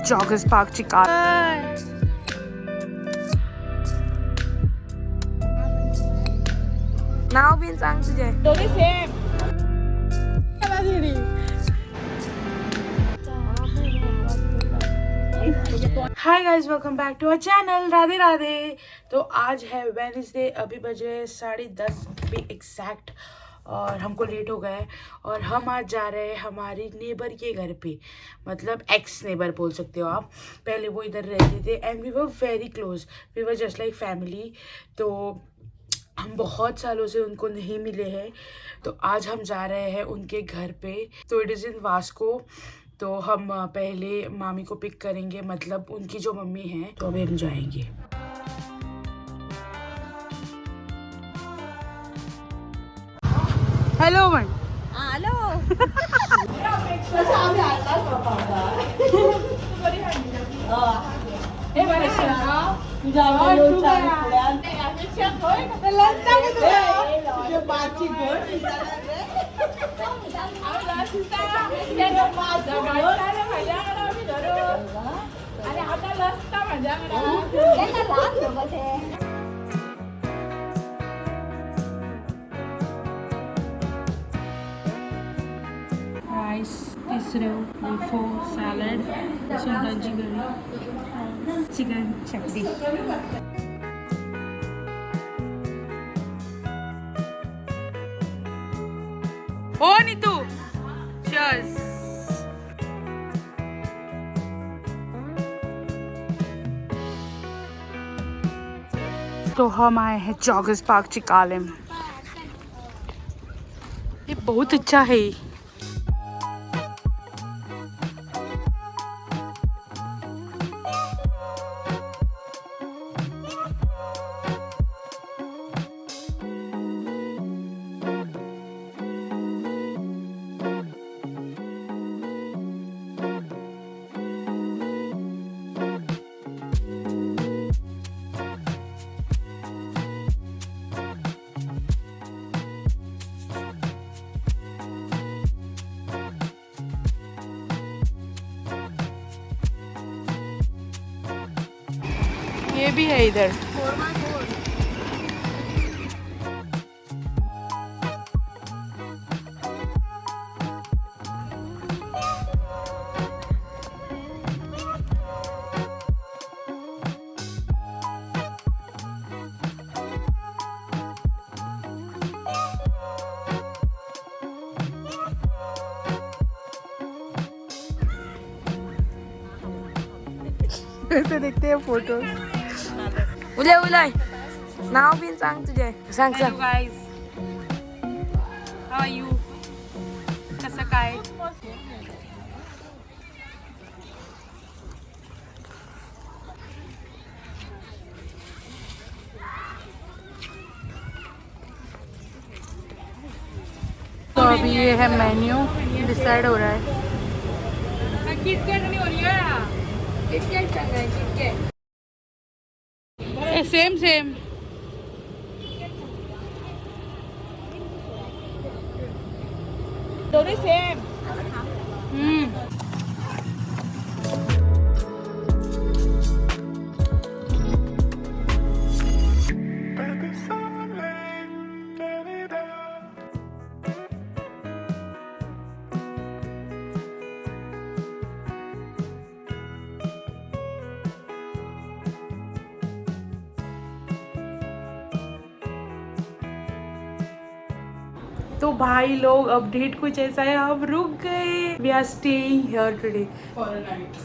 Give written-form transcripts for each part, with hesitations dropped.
Joggers Park Chicago. Now bin sang तुझे. दोन्ही same. Hi guys, welcome back to our channel. Radhe Radhe. तो आज है वेडनेसडे, अभी बजे 10:30 भी एग्जैक्ट और हमको लेट हो गया है और हम आज जा रहे हैं हमारी नेबर के घर पे. मतलब एक्स नेबर बोल सकते हो आप. पहले वो इधर रहते थे and we were very close, we were just like family. तो हम बहुत सालों से उनको नहीं मिले हैं, तो आज हम जा रहे हैं उनके घर पे. तो इट इज़ इन वास्को. तो हम पहले मामी को पिक करेंगे, मतलब उनकी जो मम्मी है. तो अभी हम जाएंगे. Hello one. हॅलो. राइस, तिसऱ्यो, वेफो, सॅलड, शेंगाची कढी, चिकन चपटी. ओ नीतू, चीयर्स. तो हम आए हैं जॉगर्स पार्क चिकालम. ये बहुत अच्छा है. ये भी है इधर. ऐसे देखते हैं फोटोज. उले उले. नाव बिन सांग तुझे. सांग सांग. Guys, how are you? कसं काय? तो अभी ये है मेन्यू डिसाइड हो रहा है. किटकैट नहीं हो रही है. किटकैट चल रहा है. KitKat same same. दोन्ही सेम. तो भाई लोग अपडेट कुछ ऐसा है, हम रुक गए. We are staying here today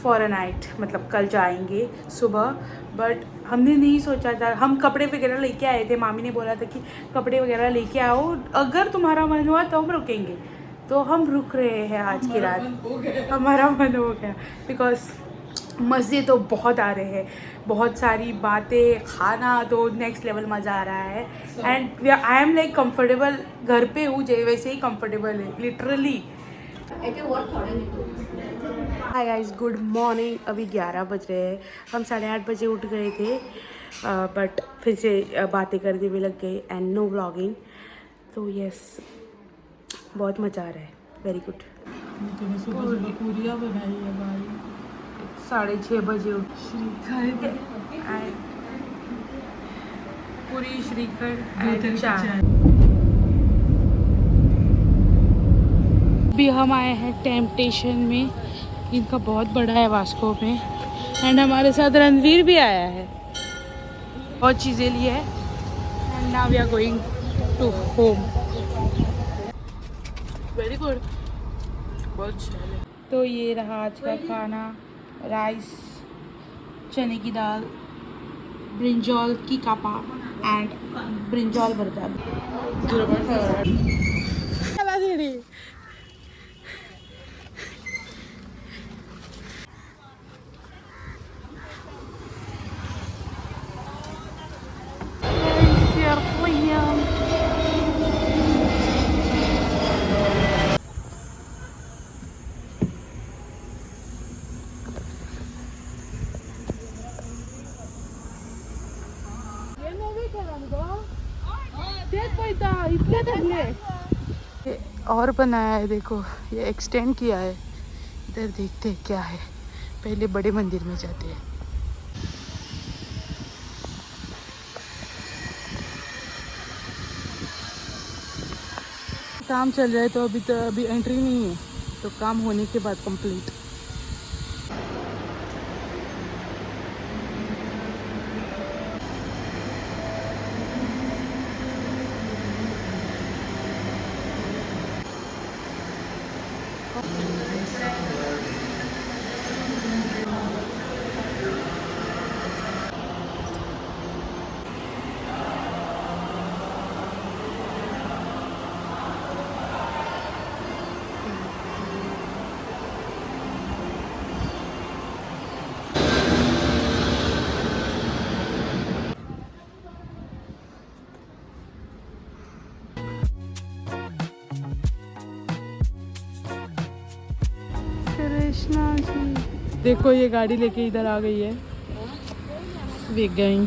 for a night. मतलब कल जाएंगे सुबह. बट हमने नहीं सोचा था. हम कपड़े वगैरह लेके आए थे. मामी ने बोला था कि कपड़े वगैरह लेके आओ, अगर तुम्हारा मन हुआ तो हम रुकेंगे. तो हम रुक रहे हैं आज की रात. हमारा मन हो गया बिकॉज मज़े तो बहुत आ रहे हैं. बहुत सारी बातें, खाना तो नेक्स्ट लेवल मज़ा आ रहा है. And I am like comfortable. घर पे हूँ जे वैसे ही कंफर्टेबल है literally. Hi guys, good morning. अभी 11 बज रहे हैं. हम 8:30 बजे उठ गए थे बट फिर से बातें करते हुए लग गए एंड नो व्लॉगिंग. तो यस, बहुत मज़ा आ रहा है. Very good. पूरियाँ बनाई है भाई. 6:30 बजे पूरी श्रीखंड चाय। अभी हम आए हैं टेम्पटेशन में, इनका बहुत बड़ा है वास्को में, एंड हमारे साथ रणवीर भी आया है, बहुत चीज़ें ली है, and now we are going to home. Very good, बहुत अच्छा है। तो ये रहा आज का खाना, राइस, चने की दाल, ब्रिंजॉल की कापा एंड ब्रिंजॉल भरता। और बनाया है, देखो ये एक्सटेंड किया है। इधर देखते हैं क्या है, पहले बड़े मंदिर में जाते हैं। काम चल रहा है तो अभी एंट्री नहीं है, तो काम होने के बाद कंप्लीट। कृष्णा जी, देखो ये गाड़ी लेके इधर आ गई है। वे गई,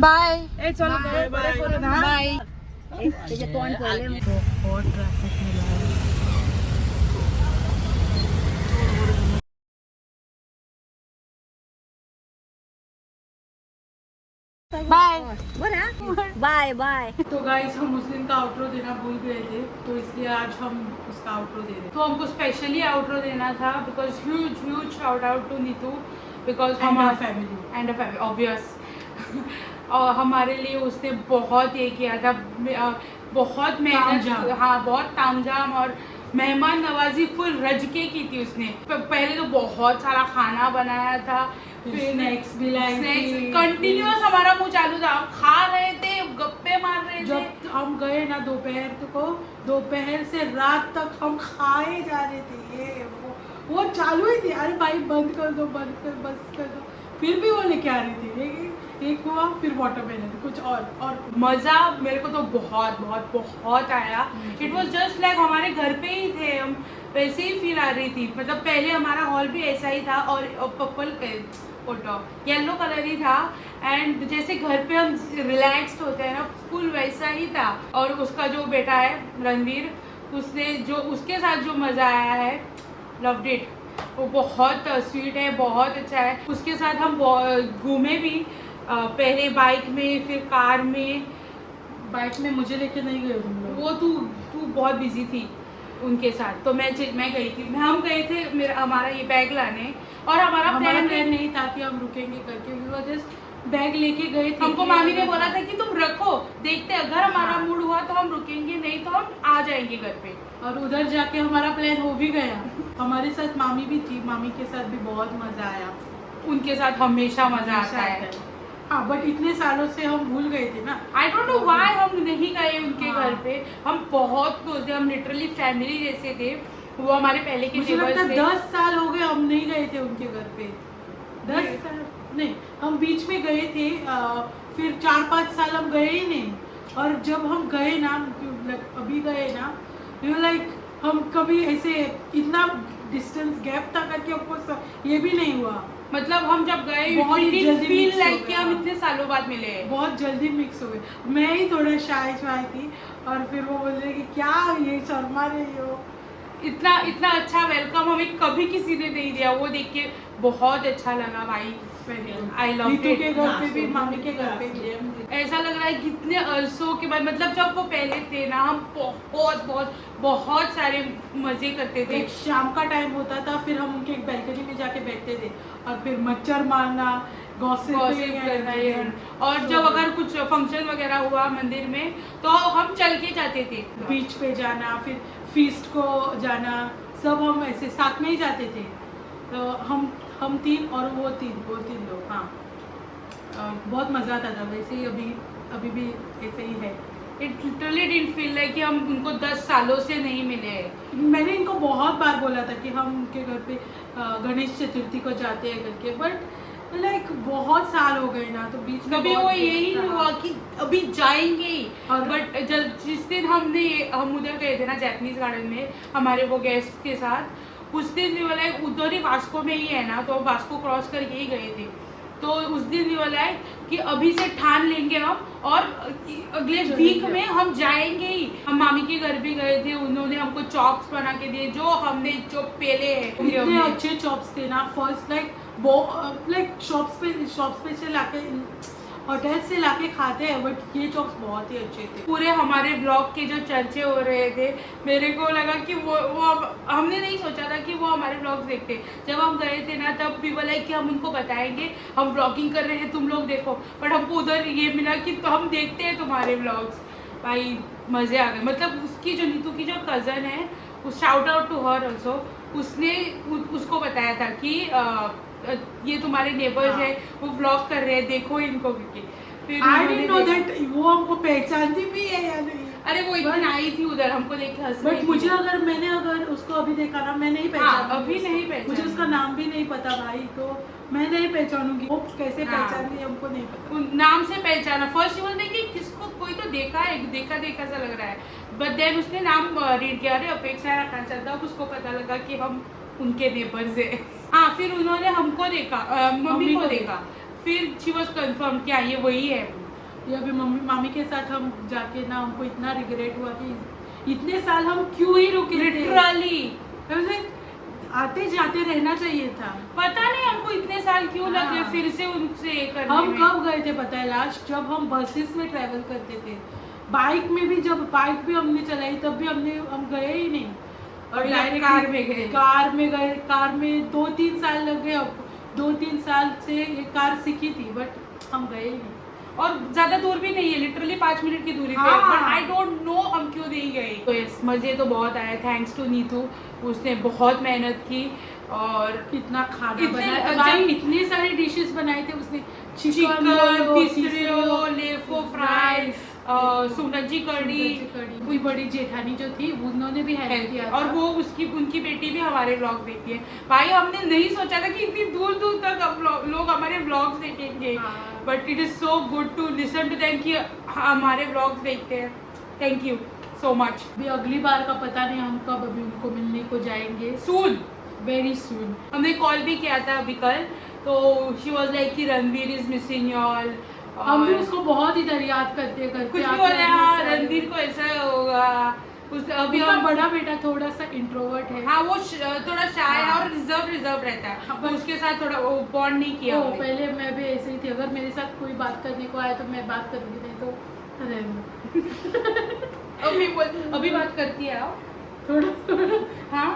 बाय। चलो बाय बाय। बहुत ट्रैफिक मिला है। Bye bye bye. तो गाइस हम उस दिन का आउटरो देना भूल गए थे, तो इसलिए आज हम उसका आउटरो दे रहे हैं। तो हमको स्पेशली आउटरो देना था because huge shout out to Neetu, because हमारा फैमिली ऑब्वियस और हमारे लिए उसने बहुत ये किया था, बहुत मेहनत, हाँ बहुत तामझाम और मेहमान नवाजी फुल रज के की थी उसने। पहले तो बहुत सारा खाना बनाया था, फिर स्नैक्स भी लाए थे, कंटिन्यूअस हमारा मुंह चालू था, हम खा रहे थे, गप्पे मार रहे थे। जब हम गए ना दोपहर से रात तक हम खाए जा रहे थे, ये वो चालू ही थी। अरे भाई बंद कर दो, बस कर दो, फिर भी वो लेके आ रही थी। एक हुआ, फिर वाटरमेलन, कुछ और मज़ा मेरे को तो बहुत आया। इट वॉज जस्ट लाइक हमारे घर पे ही थे हम, वैसे ही फील आ रही थी। मतलब पहले हमारा हॉल भी ऐसा ही था और येलो कलर ही था, एंड जैसे घर पे हम रिलैक्स्ड होते हैं ना, फुल वैसा ही था। और उसका जो बेटा है रणवीर, उसके साथ जो मज़ा आया है, लव्ड इट। वो बहुत स्वीट है, बहुत अच्छा है। उसके साथ हम घूमे भी, पहले बाइक में, फिर कार में। बाइक में मुझे लेके नहीं गए तुम लोग, वो तू बहुत बिजी थी उनके साथ, तो मैं गई थी। हम गए थे हमारा ये बैग लाने, और हमारा प्लान नहीं था कि हम रुकेंगे करके, जस्ट बैग लेके गए थे। हमको मामी ने बोला था कि तुम रखो, देखते अगर हमारा मूड हुआ तो हम रुकेंगे, नहीं तो हम आ जाएंगे घर पे। और उधर जाके हमारा प्लान हो भी गया। हमारे साथ मामी भी थी, मामी के साथ भी बहुत मजा आया। उनके साथ हमेशा मजा आता है। हाँ, बट इतने सालों से हम भूल गए थे ना। आई डोंट नो व्हाई हम नहीं गए उनके घर पे। हम बहुत क्लोज थे, हम लिटरली फैमिली जैसे थे। वो हमारे पहले के नेबर्स थे। 10 साल हो गए हम नहीं गए थे उनके घर पे। 10 साल नहीं, हम बीच में गए थे, फिर 4-5 साल हम गए ही नहीं। और जब हम गए ना, अभी गए ना, लाइक हम कभी ऐसे इतना डिस्टेंस गैप था करके हमको ये भी नहीं हुआ। मतलब हम जब गए फील लाइक कि हम इतने सालों बाद मिले, बहुत जल्दी मिक्स हो गए। मैं ही थोड़ा शाय थी, और फिर वो बोल रहे कि क्या ये शर्मा रही हो, इतना इतना अच्छा वेलकम हमें कभी किसी ने नहीं दिया, वो देख के बहुत अच्छा लगा भाई। I love it. के घर पे भी, मामी के घर पे भी ऐसा लग रहा है कितने अरसों के बाद, मतलब जब वो पहले थे ना, हम बहुत बहुत बहुत सारे मजे करते थे। एक शाम का टाइम होता था, फिर हम उनके एक बैल्कनी में जाके बैठते थे और फिर मच्छर मारना, गॉसिप करना। और जब अगर कुछ फंक्शन वगैरह हुआ मंदिर में तो हम चल के जाते थे, बीच पे जाना, फिर फीस्ट को जाना, सब हम ऐसे साथ में ही जाते थे। तो हम तीन और वो तीन लोग, हाँ। बहुत मजा आता था। वैसे ही अभी भी ऐसे ही है। It literally didn't feel like कि हम उनको 10 सालों से नहीं मिले हैं। मैंने इनको बहुत बार बोला था कि हम उनके घर पे गणेश चतुर्थी को जाते हैं करके, बट लाइक बहुत साल हो गए ना, तो बीच में कभी वो यही नहीं हुआ कि अभी जाएंगे। और बट जिस दिन हम उधर गए थे ना जैपनीज गार्डन में हमारे वो गेस्ट के साथ, उस दिन भी वाला उधर ही वास्को में ही है ना, तो वास्को क्रॉस करके ही गए थे। तो उस दिन भी वाला है कि अभी से ठान लेंगे हम, और अगले वीक में हम जाएंगे ही। हम मामी के घर भी गए थे, उन्होंने हमको चॉप्स बना के दिए, जो हमने जो पेले हैं इतने अच्छे चॉप्स थे ना। फर्स्ट लाइक शॉप्स पे से लाके, होटल से लाके खाते हैं, बट ये चॉप्स बहुत ही अच्छे थे। पूरे हमारे ब्लॉग के जो चर्चे हो रहे थे, मेरे को लगा कि वो हमने नहीं सोचा था कि वो हमारे ब्लॉग्स देखते। जब हम गए थे ना, तब भी बोला कि हम उनको बताएंगे हम ब्लॉगिंग कर रहे हैं, तुम लोग देखो। बट हमको उधर ये मिला कि तो हम देखते हैं तुम्हारे ब्लॉग्स। भाई मज़े आ गए। मतलब उसकी जो नीतू की जो कज़न है, उस shout out to her also, उसने उसको बताया था कि ये तुम्हारे नेबर्स है, वो ब्लॉग कर रहे हैं, देखो इनको करके। फिर आई डिडंट नो दैट वो हमको पहचानती भी है या नहीं। अरे वो एक दिन आई थी उधर, हमको देख के हंस रही बट थी। मुझे मैंने उसको अभी देखा ना, मैं नहीं पहचानूंगी। अभी नहीं पहचान, मुझे उसका नाम भी नहीं पता भाई, तो मैं नहीं पहचानूंगी। वो कैसे पहचान रही है हमको नहीं पता। नाम से पहचाना। फर्स्ट बोल रही कि किसको, कोई तो देखा है, देखा सा लग रहा है। बट देन उसने नाम रीड किया, अरे अपेक्षा रखना चाहता, उसको पता लगा कि हम उनके नेबर्स है। हाँ, फिर उन्होंने हमको देखा, मम्मी को देखा, फिर शी वाज कंफर्म कि ये वही है। ये अभी मामी के साथ हम जाके ना, हमको इतना रिग्रेट हुआ कि इतने साल हम क्यों ही रुके थे। लिटरली आते जाते रहना चाहिए था। पता नहीं हमको इतने साल क्यों लगे हाँ। फिर से उनसे ये करने हम में। कब गए थे पता है लास्ट? जब हम बसेस में ट्रैवल करते थे। बाइक में भी, जब बाइक भी हमने चलाई तब भी हम गए ही नहीं। और डायरेक्ट कार में गए। कार में 2-3 साल लगे। अब 2-3 साल से ये कार सीखी थी, बट हम गए ही नहीं। और ज्यादा दूर भी नहीं है, लिटरली 5 मिनट की दूरी पे। हाँ। बट आई डोंट नो हम क्यों नहीं गए। तो यस, मजे तो बहुत आए। थैंक्स टू नीतू, उसने बहुत मेहनत की और कितना खाना बनाया, इतनी सारी डिशेस बनाए थे उसने। चिकन, पिसरो, लेफो फ्राई, सोनजी कड़ी। कोई बड़ी जेठानी जो थी, उन्होंने भी हेल्प किया। और वो उनकी बेटी भी हमारे ब्लॉग देखती है। भाई हमने नहीं सोचा था कि इतनी दूर दूर तक लोग हमारे ब्लॉग्स देखेंगे। But it is so good to listen to them कि हमारे ब्लॉग्स देखते हैं। Thank you so much. अभी अगली बार का पता नहीं हम कब अभी उनको मिलने को जाएंगे। सून, वेरी सून। हमने कॉल भी किया था अभी कल, तो शी वाज लाइक कि Ranveer is missing you all. हम भी उसको बहुत इधर याद करते कुछ भी हो रहा है, रणवीर को ऐसा होगा। अभी हम बड़ा बेटा थोड़ा सा इंट्रोवर्ट है। हाँ, वो थोड़ा शाय है और रिजर्व रहता है। हाँ, तो उसके साथ थोड़ा वो बॉन्ड नहीं किया। पहले मैं भी ऐसे ही थी। अगर मेरे साथ कोई बात करने को आए तो मैं बात करूंगी, नहीं तो अभी बात करती है आप थोड़ा। हाँ,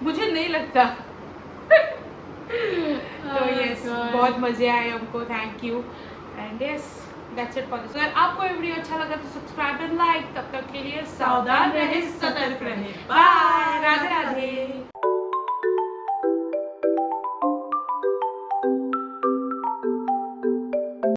मुझे नहीं लगता। तो यस, बहुत मजे आए हमको। Thank you and yes, that's it for this. अगर आपको ये वीडियो अच्छा लगा तो सब्सक्राइब एंड लाइक। तब तक के लिए सावधान रहे, सतर्क रहे। बाय, राधे राधे।